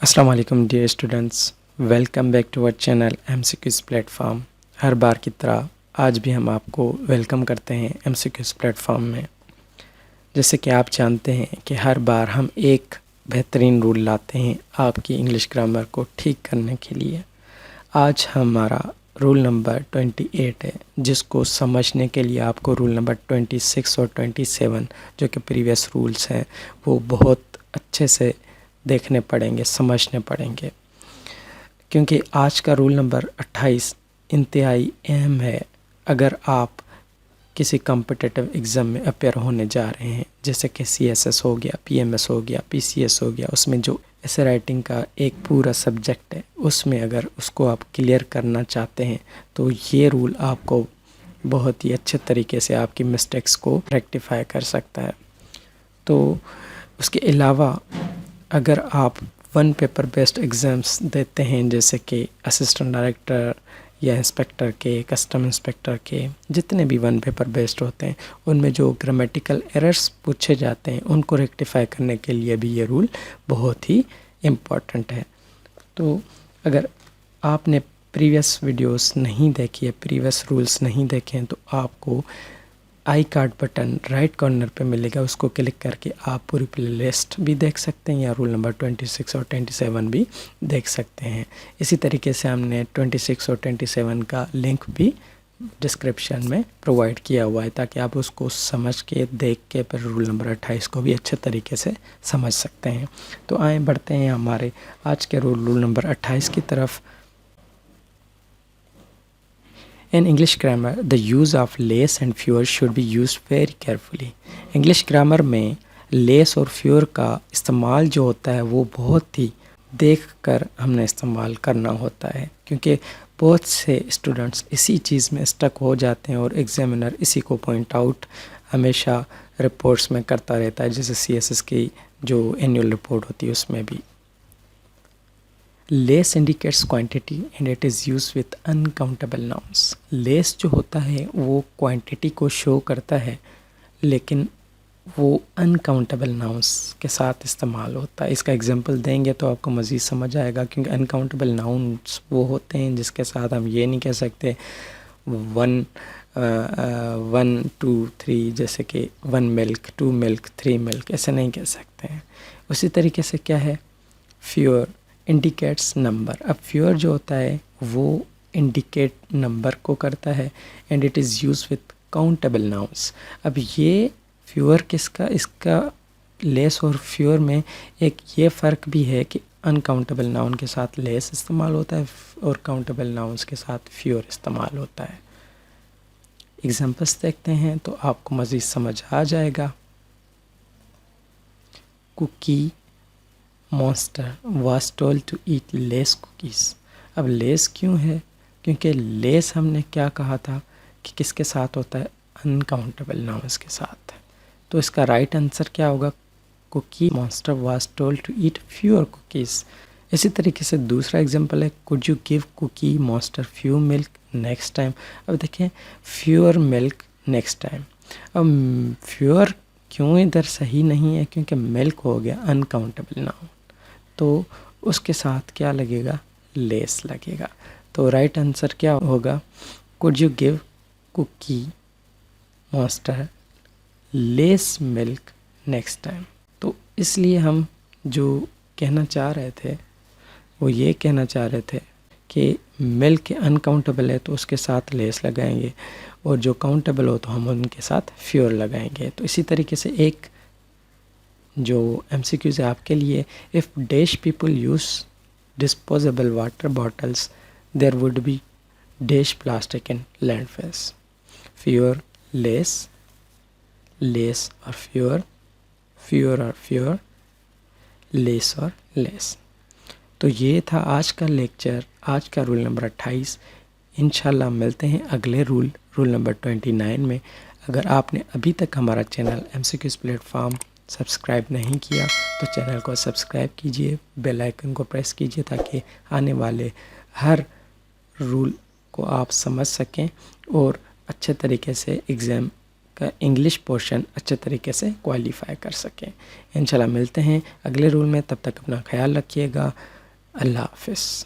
السلام علیکم dear students, welcome back to our channel M C Qs plate form. ہر بار کی طرح آج بھی ہم آپ کو ویلکم کرتے ہیں ایم سی کیوز پلیٹ فارم میں۔ جیسے کہ آپ جانتے ہیں کہ ہر بار ہم ایک بہترین رول لاتے ہیں آپ کی انگلش گرامر کو ٹھیک کرنے کے لیے۔ آج ہمارا رول نمبر 28 ہے، جس کو سمجھنے کے لیے آپ کو رول نمبر 26 اور 27 جو کہ پریویس رولز ہیں وہ بہت اچھے سے دیکھنے پڑیں گے، سمجھنے پڑیں گے، کیونکہ آج کا رول نمبر 28 انتہائی اہم ہے۔ اگر آپ کسی کمپٹیٹیو ایگزام میں اپیئر ہونے جا رہے ہیں، جیسے کہ سی ایس ایس ہو گیا، پی ایم ایس ہو گیا، پی سی ایس ہو گیا، اس میں جو ایسے رائٹنگ کا ایک پورا سبجیکٹ ہے، اس میں اگر اس کو آپ کلیئر کرنا چاہتے ہیں تو یہ رول آپ کو بہت ہی اچھے طریقے سے آپ کی مسٹیکس کو ریکٹیفائی کر سکتا ہے۔ تو اس کے علاوہ اگر آپ ون پیپر بیسڈ ایگزامس دیتے ہیں، جیسے کہ اسسٹنٹ ڈائریکٹر یا انسپیکٹر کے، کسٹم انسپیکٹر کے، جتنے بھی ون پیپر بیسڈ ہوتے ہیں، ان میں جو گرامیٹیکل ایررز پوچھے جاتے ہیں ان کو ریکٹیفائی کرنے کے لیے بھی یہ رول بہت ہی امپورٹنٹ ہے۔ تو اگر آپ نے پریویس ویڈیوز نہیں دیکھی ہے، پریویس رولز نہیں دیکھے ہیں، تو آپ کو I card button right corner پہ ملے گا، اس کو کلک کر کے آپ پوری پلے لسٹ بھی دیکھ سکتے ہیں یا رول نمبر 26 اور 27 بھی دیکھ سکتے ہیں۔ اسی طریقے سے ہم نے 26 اور 27 کا لنک بھی ڈسکرپشن میں پرووائڈ کیا ہوا ہے، تاکہ آپ اس کو سمجھ کے دیکھ کے پھر رول نمبر 28 کو بھی اچھے طریقے سے سمجھ سکتے ہیں۔ تو آئیں بڑھتے ہیں ہمارے آج کے رول نمبر 28 کی طرف۔ In English grammar, the use of less and fewer should be used very carefully. English grammar میں لیس اور فیور کا استعمال جو ہوتا ہے وہ بہت ہی دیکھ کر ہم نے استعمال کرنا ہوتا ہے، کیونکہ بہت سے اسٹوڈنٹس اسی چیز میں اسٹک ہو جاتے ہیں اور ایگزامینر اسی کو پوائنٹ آؤٹ ہمیشہ رپورٹس میں کرتا رہتا ہے، جیسے سی ایس ایس کی جو اینیول رپورٹ ہوتی ہے اس میں بھی۔ Less indicates quantity and it is used with uncountable nouns. Less جو ہوتا ہے وہ کوانٹٹی کو شو کرتا ہے، لیکن وہ انکاؤنٹیبل ناؤنس کے ساتھ استعمال ہوتا ہے۔ اس کا ایگزامپل دیں گے تو آپ کو مزید سمجھ آئے گا، کیونکہ انکاؤنٹیبل ناؤنس وہ ہوتے ہیں جس کے ساتھ ہم یہ نہیں کہہ سکتے 1 2 3، جیسے کہ 1 ملک 2 ملک 3 ملک، ایسے نہیں کہہ سکتے ہیں۔ اسی طریقے سے کیا ہے، فیور انڈیکیٹس نمبر۔ اب فیور جو ہوتا ہے وہ انڈیکیٹ نمبر کو کرتا ہے، and it is used with countable nouns. اب یہ فیور کس کا، اس کا لیس اور فیور میں ایک یہ فرق بھی ہے کہ انکاؤنٹیبل ناؤن کے ساتھ لیس استعمال ہوتا ہے اور کاؤنٹیبل ناؤنس کے ساتھ فیور استعمال ہوتا ہے۔ ایگزامپلس دیکھتے ہیں تو آپ کو مزید سمجھ آ جائے گا۔ Cookie Monster was told to eat less cookies. اب لیس کیوں ہے؟ کیونکہ لیس ہم نے کیا کہا تھا کہ کس کے ساتھ ہوتا ہے، انکاؤنٹیبل ناؤنس کے ساتھ۔ تو اس کا رائٹ آنسر کیا ہوگا، Cookie Monster was told to eat fewer cookies. اسی طریقے سے دوسرا ایگزامپل ہے، could you give Cookie Monster few milk next time. اب دیکھیں فیور ملک نیکسٹ ٹائم، اب فیور کیوں ادھر صحیح نہیں ہے، کیونکہ ملک ہو گیا انکاؤنٹیبل ناؤن، تو اس کے ساتھ کیا لگے گا، لیس لگے گا۔ تو رائٹ آنسر کیا ہوگا، could you give Cookie Monster less milk next time. تو اس لیے ہم جو کہنا چاہ رہے تھے وہ یہ کہنا چاہ رہے تھے کہ ملک انکاؤنٹیبل ہے تو اس کے ساتھ لیس لگائیں گے، اور جو کاؤنٹیبل ہو تو ہم ان کے ساتھ فیور لگائیں گے۔ تو اسی طریقے سے ایک جو ایم سی کیوز ہے آپ کے لیے، if dash people use disposable water bottles there would be dash plastic in landfills. Fewer less, less اور فیور، فیور اور فیور، لیس اور لیس۔ تو یہ تھا آج کا لیکچر، آج کا رول نمبر 28۔ انشاءاللہ ملتے ہیں اگلے رول نمبر 29 میں۔ اگر آپ نے ابھی تک ہمارا channel M C Qs plate form subscribe نہیں کیا تو چینل کو سبسکرائب کیجئے، بیل آئیکن کو پریس کیجئے، تاکہ آنے والے ہر رول کو آپ سمجھ سکیں اور اچھے طریقے سے ایگزام کا انگلش پورشن اچھے طریقے سے کوالیفائی کر سکیں۔ انشاءاللہ ملتے ہیں اگلے رول میں، تب تک اپنا خیال رکھیے گا۔ اللہ حافظ۔